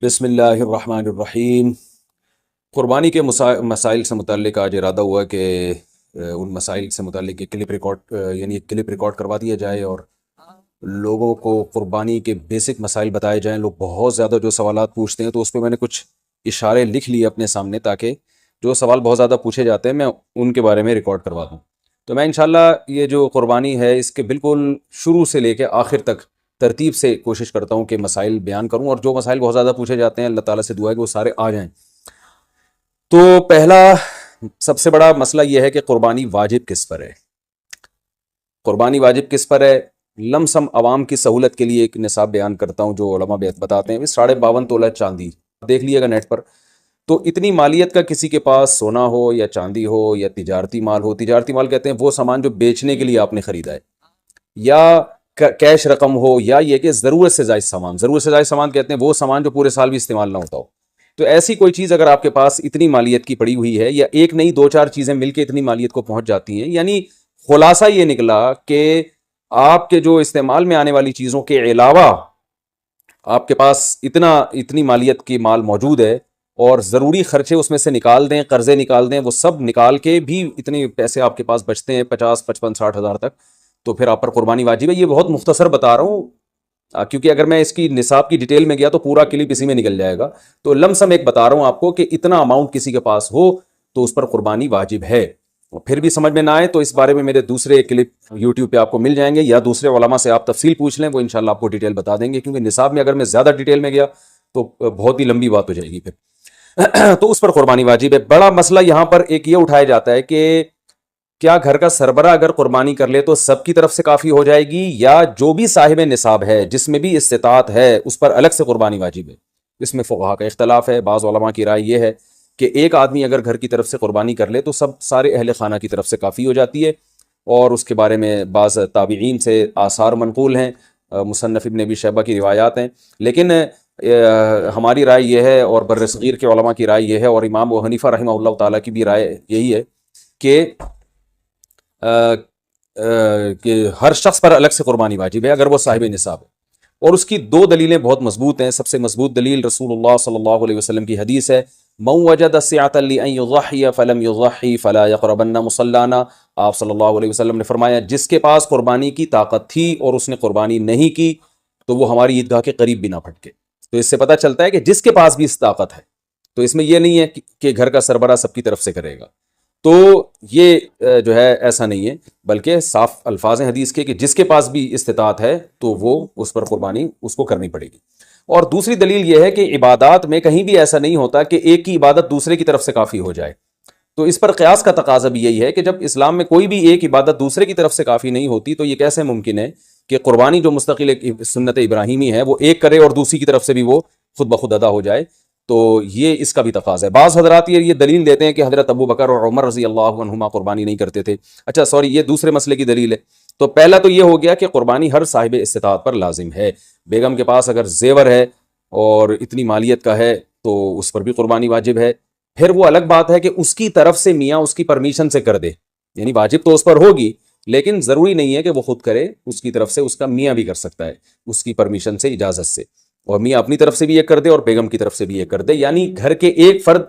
بسم اللہ الرحمن الرحیم۔ قربانی کے مسائل سے متعلق آج ارادہ ہوا کہ ان مسائل سے متعلق ایک کلپ ریکارڈ کروا دیا جائے اور لوگوں کو قربانی کے بیسک مسائل بتائے جائیں۔ لوگ بہت زیادہ جو سوالات پوچھتے ہیں تو اس پہ میں نے کچھ اشارے لکھ لیے اپنے سامنے تاکہ جو سوال بہت زیادہ پوچھے جاتے ہیں میں ان کے بارے میں ریکارڈ کروا دوں۔ تو میں انشاءاللہ یہ جو قربانی ہے اس کے بالکل شروع سے لے کے آخر تک ترتیب سے کوشش کرتا ہوں کہ مسائل بیان کروں، اور جو مسائل بہت زیادہ پوچھے جاتے ہیں اللہ تعالیٰ سے دعا ہے کہ وہ سارے آ جائیں۔ تو پہلا سب سے بڑا مسئلہ یہ ہے کہ قربانی واجب کس پر ہے۔ قربانی واجب کس پر ہے؟ لم سم عوام کی سہولت کے لیے ایک نصاب بیان کرتا ہوں جو علماء بتاتے ہیں 52.5 تولہ چاندی، دیکھ لیے گا نیٹ پر۔ تو اتنی مالیت کا کسی کے پاس سونا ہو یا چاندی ہو یا تجارتی مال ہو، تجارتی مال کہتے ہیں وہ سامان جو بیچنے کے لیے آپ نے خریدا ہے، یا کیش رقم ہو، یا یہ کہ ضرورت سے زائد سامان کہتے ہیں وہ سامان جو پورے سال بھی استعمال نہ ہوتا ہو۔ تو ایسی کوئی چیز اگر آپ کے پاس اتنی مالیت کی پڑی ہوئی ہے، یا ایک نہیں دو چار چیزیں مل کے اتنی مالیت کو پہنچ جاتی ہیں، یعنی خلاصہ یہ نکلا کہ آپ کے جو استعمال میں آنے والی چیزوں کے علاوہ آپ کے پاس اتنی مالیت کی مال موجود ہے، اور ضروری خرچے اس میں سے نکال دیں، قرضے نکال دیں، وہ سب نکال کے بھی اتنے پیسے آپ کے پاس بچتے ہیں 50 55 60 ہزار تک، تو پھر آپ پر قربانی واجب ہے۔ یہ بہت مختصر بتا رہا ہوں کیونکہ اگر میں اس کی نصاب کی ڈیٹیل میں گیا تو پورا کلپ اسی میں نکل جائے گا۔ تو لم سم ایک بتا رہا ہوں آپ کو کہ اتنا اماؤنٹ کسی کے پاس ہو تو اس پر قربانی واجب ہے۔ پھر بھی سمجھ میں نہ آئے تو اس بارے میں میرے دوسرے کلپ یوٹیوب پہ آپ کو مل جائیں گے، یا دوسرے علماء سے آپ تفصیل پوچھ لیں، وہ انشاءاللہ آپ کو ڈیٹیل بتا دیں گے، کیونکہ نصاب میں اگر میں زیادہ ڈیٹیل میں گیا تو بہت ہی لمبی بات ہو جائے گی پھر۔ تو اس پر قربانی واجب ہے۔ بڑا مسئلہ یہاں پر ایک یہ اٹھایا جاتا ہے کہ کیا گھر کا سربراہ اگر قربانی کر لے تو سب کی طرف سے کافی ہو جائے گی، یا جو بھی صاحب نصاب ہے جس میں بھی استطاعت ہے اس پر الگ سے قربانی واجب ہے؟ اس میں فقہا کا اختلاف ہے۔ بعض علماء کی رائے یہ ہے کہ ایک آدمی اگر گھر کی طرف سے قربانی کر لے تو سارے اہل خانہ کی طرف سے کافی ہو جاتی ہے، اور اس کے بارے میں بعض تابعین سے آثار منقول ہیں، مصنف ابن ابی شیبہ کی روایات ہیں، لیکن ہماری رائے یہ ہے، اور بر صغیر کے علماء کی رائے یہ ہے، اور امام ابو حنیفہ رحمہ اللہ تعالیٰ کی بھی رائے یہی ہے کہ ہر شخص پر الگ سے قربانی واجب ہے اگر وہ صاحب نصاب ہے۔ اور اس کی دو دلیلیں بہت مضبوط ہیں۔ سب سے مضبوط دلیل رسول اللہ صلی اللہ علیہ وسلم کی حدیث ہے، من وجد سعة لأن يضحي فلم يضحي فلا يقربن مصلانا۔ آپ صلی اللہ علیہ وسلم نے فرمایا جس کے پاس قربانی کی طاقت تھی اور اس نے قربانی نہیں کی تو وہ ہماری عیدگاہ کے قریب بھی نہ پھٹکے۔ تو اس سے پتہ چلتا ہے کہ جس کے پاس بھی اس طاقت ہے، تو اس میں یہ نہیں ہے کہ گھر کا سربراہ سب کی طرف سے کرے گا، تو یہ جو ہے ایسا نہیں ہے، بلکہ صاف الفاظ ہیں حدیث کے کہ جس کے پاس بھی استطاعت ہے تو وہ اس پر قربانی اس کو کرنی پڑے گی۔ اور دوسری دلیل یہ ہے کہ عبادات میں کہیں بھی ایسا نہیں ہوتا کہ ایک کی عبادت دوسرے کی طرف سے کافی ہو جائے۔ تو اس پر قیاس کا تقاضا بھی یہی ہے کہ جب اسلام میں کوئی بھی ایک عبادت دوسرے کی طرف سے کافی نہیں ہوتی تو یہ کیسے ممکن ہے کہ قربانی جو مستقل ایک سنت ابراہیمی ہے وہ ایک کرے اور دوسری کی طرف سے بھی وہ خود بخود ادا ہو جائے؟ تو یہ اس کا بھی تقاضا ہے۔ بعض حضرات یہ دلیل دیتے ہیں کہ حضرت ابو بکر اور عمر رضی اللہ عنہما قربانی نہیں کرتے تھے۔ اچھا سوری، یہ دوسرے مسئلے کی دلیل ہے۔ تو پہلا تو یہ ہو گیا کہ قربانی ہر صاحب استطاعت پر لازم ہے۔ بیگم کے پاس اگر زیور ہے اور اتنی مالیت کا ہے تو اس پر بھی قربانی واجب ہے۔ پھر وہ الگ بات ہے کہ اس کی طرف سے میاں اس کی پرمیشن سے کر دے، یعنی واجب تو اس پر ہوگی لیکن ضروری نہیں ہے کہ وہ خود کرے، اس کی طرف سے اس کا میاں بھی کر سکتا ہے اس کی پرمیشن سے، اجازت سے، اور میاں اپنی طرف سے بھی یہ کر دے اور بیگم کی طرف سے بھی یہ کر دے۔ یعنی گھر کے ایک فرد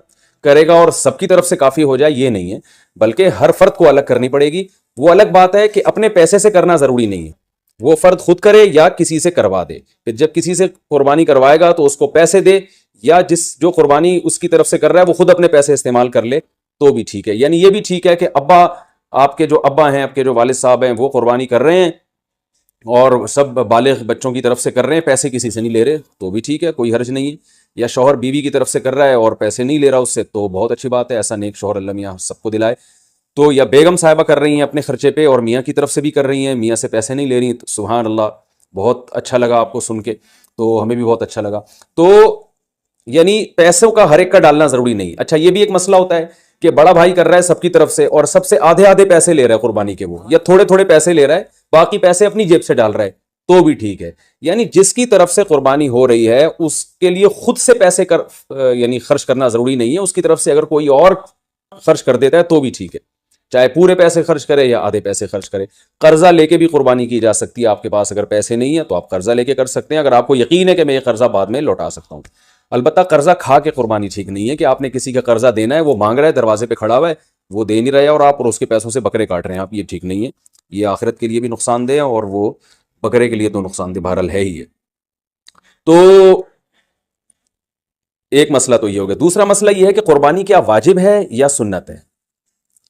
کرے گا اور سب کی طرف سے کافی ہو جائے یہ نہیں ہے، بلکہ ہر فرد کو الگ کرنی پڑے گی۔ وہ الگ بات ہے کہ اپنے پیسے سے کرنا ضروری نہیں ہے، وہ فرد خود کرے یا کسی سے کروا دے۔ پھر جب کسی سے قربانی کروائے گا تو اس کو پیسے دے، یا جو قربانی اس کی طرف سے کر رہا ہے وہ خود اپنے پیسے استعمال کر لے تو بھی ٹھیک ہے۔ یعنی یہ بھی ٹھیک ہے کہ آپ کے جو ابا ہیں، آپ کے جو والد صاحب ہیں وہ قربانی کر رہے ہیں اور سب بالغ بچوں کی طرف سے کر رہے ہیں، پیسے کسی سے نہیں لے رہے تو بھی ٹھیک ہے، کوئی حرج نہیں ہے۔ یا شوہر بیوی کی طرف سے کر رہا ہے اور پیسے نہیں لے رہا اس سے تو بہت اچھی بات ہے، ایسا نیک شوہر اللہ میاں سب کو دلائے۔ تو یا بیگم صاحبہ کر رہی ہیں اپنے خرچے پہ اور میاں کی طرف سے بھی کر رہی ہیں، میاں سے پیسے نہیں لے رہی، تو سبحان اللہ، بہت اچھا لگا آپ کو سن کے، تو ہمیں بھی بہت اچھا لگا۔ تو یعنی پیسوں کا ہر ایک کا ڈالنا ضروری نہیں۔ اچھا یہ بھی ایک مسئلہ ہوتا ہے کہ بڑا بھائی کر رہا ہے سب کی طرف سے اور سب سے آدھے آدھے پیسے لے رہا ہے قربانی کے، وہ یا تھوڑے تھوڑے پیسے لے رہا ہے، باقی پیسے اپنی جیب سے ڈال رہا ہے تو بھی ٹھیک ہے۔ یعنی جس کی طرف سے قربانی ہو رہی ہے اس کے لیے خود سے پیسے یعنی خرچ کرنا ضروری نہیں ہے، اس کی طرف سے اگر کوئی اور خرچ کر دیتا ہے تو بھی ٹھیک ہے، چاہے پورے پیسے خرچ کرے یا آدھے پیسے خرچ کرے۔ قرضہ لے کے بھی قربانی کی جا سکتی ہے، آپ کے پاس اگر پیسے نہیں ہیں تو آپ قرضہ لے کے کر سکتے ہیں، اگر آپ کو یقین ہے کہ میں یہ قرضہ بعد میں لوٹا سکتا ہوں۔ البتہ قرضہ کھا کے قربانی ٹھیک نہیں ہے کہ آپ نے کسی کا قرضہ دینا ہے، وہ مانگ رہا ہے، دروازے پہ کھڑا ہوا ہے، وہ دے نہیں رہا ہے اور آپ اس کے پیسوں سے بکرے کاٹ رہے ہیں آپ، یہ ٹھیک نہیں ہے، یہ آخرت کے لیے بھی نقصان دہ ہے اور وہ بکرے کے لیے تو نقصان دہ بہرحال ہے ہی ہے۔ تو ایک مسئلہ تو یہ ہو گیا۔ دوسرا مسئلہ یہ ہے کہ قربانی کیا واجب ہے یا سنت ہے؟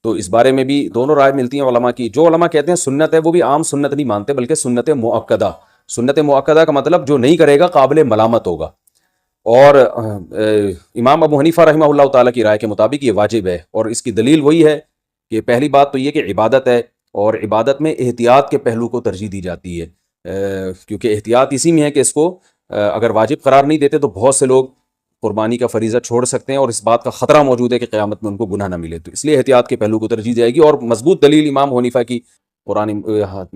تو اس بارے میں بھی دونوں رائے ملتی ہیں علماء کی۔ جو علماء کہتے ہیں سنت ہے وہ بھی عام سنت نہیں مانتے بلکہ سنت مؤکدہ۔ سنت مؤکدہ کا مطلب جو نہیں کرے گا قابل ملامت ہوگا، اور امام ابو حنیفہ رحمہ اللہ تعالیٰ کی رائے کے مطابق یہ واجب ہے، اور اس کی دلیل وہی ہے کہ پہلی بات تو یہ کہ عبادت ہے، اور عبادت میں احتیاط کے پہلو کو ترجیح دی جاتی ہے، کیونکہ احتیاط اسی میں ہے کہ اس کو اگر واجب قرار نہیں دیتے تو بہت سے لوگ قربانی کا فریضہ چھوڑ سکتے ہیں اور اس بات کا خطرہ موجود ہے کہ قیامت میں ان کو گناہ نہ ملے، تو اس لیے احتیاط کے پہلو کو ترجیح جائے گی۔ اور مضبوط دلیل امام حنیفہ کی قرآن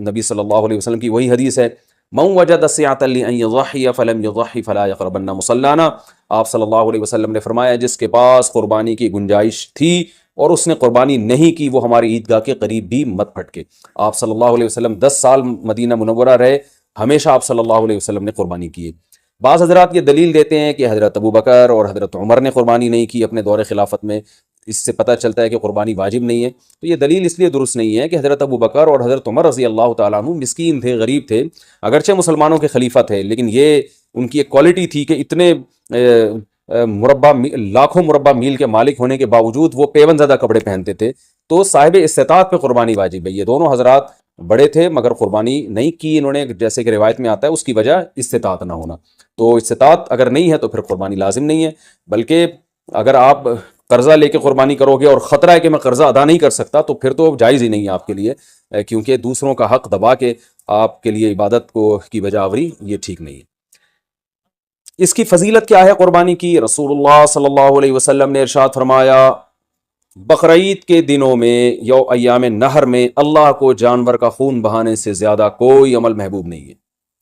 نبی صلی اللہ علیہ وسلم کی وہی حدیث ہے، من وجد سعۃ لأن یضحی فلم یضحی فلا یقربن مصلانا۔ آپ صلی اللہ علیہ وسلم نے فرمایا جس کے پاس قربانی کی گنجائش تھی اور اس نے قربانی نہیں کی وہ ہماری عیدگاہ کے قریب بھی مت پھٹکے۔ آپ صلی اللہ علیہ وسلم 10 سال مدینہ منورہ رہے، ہمیشہ آپ صلی اللہ علیہ وسلم نے قربانی کی ہے۔ بعض حضرات یہ دلیل دیتے ہیں کہ حضرت ابو بکر اور حضرت عمر نے قربانی نہیں کی اپنے دور خلافت میں، اس سے پتہ چلتا ہے کہ قربانی واجب نہیں ہے۔ تو یہ دلیل اس لیے درست نہیں ہے کہ حضرت ابو بکر اور حضرت عمر رضی اللہ تعالیٰ عنہ مسکین تھے، غریب تھے، اگرچہ مسلمانوں کے خلیفہ تھے، لیکن یہ ان کی ایک کوالٹی تھی کہ اتنے لاکھوں مربع میل کے مالک ہونے کے باوجود وہ پیون زدہ کپڑے پہنتے تھے، تو صاحب استطاعت پہ قربانی واجب ہے۔ یہ دونوں حضرات بڑے تھے مگر قربانی نہیں کی انہوں نے، جیسے کہ روایت میں آتا ہے اس کی وجہ استطاعت نہ ہونا۔ تو استطاعت اگر نہیں ہے تو پھر قربانی لازم نہیں ہے، بلکہ اگر آپ قرضہ لے کے قربانی کرو گے اور خطرہ ہے کہ میں قرضہ ادا نہیں کر سکتا تو پھر تو جائز ہی نہیں ہے آپ کے لیے، کیونکہ دوسروں کا حق دبا کے آپ کے لیے عبادت کی وجہ آوری یہ ٹھیک نہیں ہے۔ اس کی فضیلت کیا ہے قربانی کی؟ رسول اللہ صلی اللہ علیہ وسلم نے ارشاد فرمایا بقرعید کے دنوں میں ایام نہر میں اللہ کو جانور کا خون بہانے سے زیادہ کوئی عمل محبوب نہیں ہے،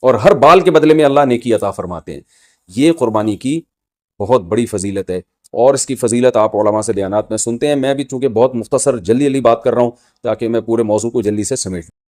اور ہر بال کے بدلے میں اللہ نیکی عطا فرماتے ہیں۔ یہ قربانی کی بہت بڑی فضیلت ہے، اور اس کی فضیلت آپ علماء سے بیانات میں سنتے ہیں۔ میں بھی چونکہ بہت مختصر جلدی بات کر رہا ہوں تاکہ میں پورے موضوع کو جلدی سے سمیٹ لوں۔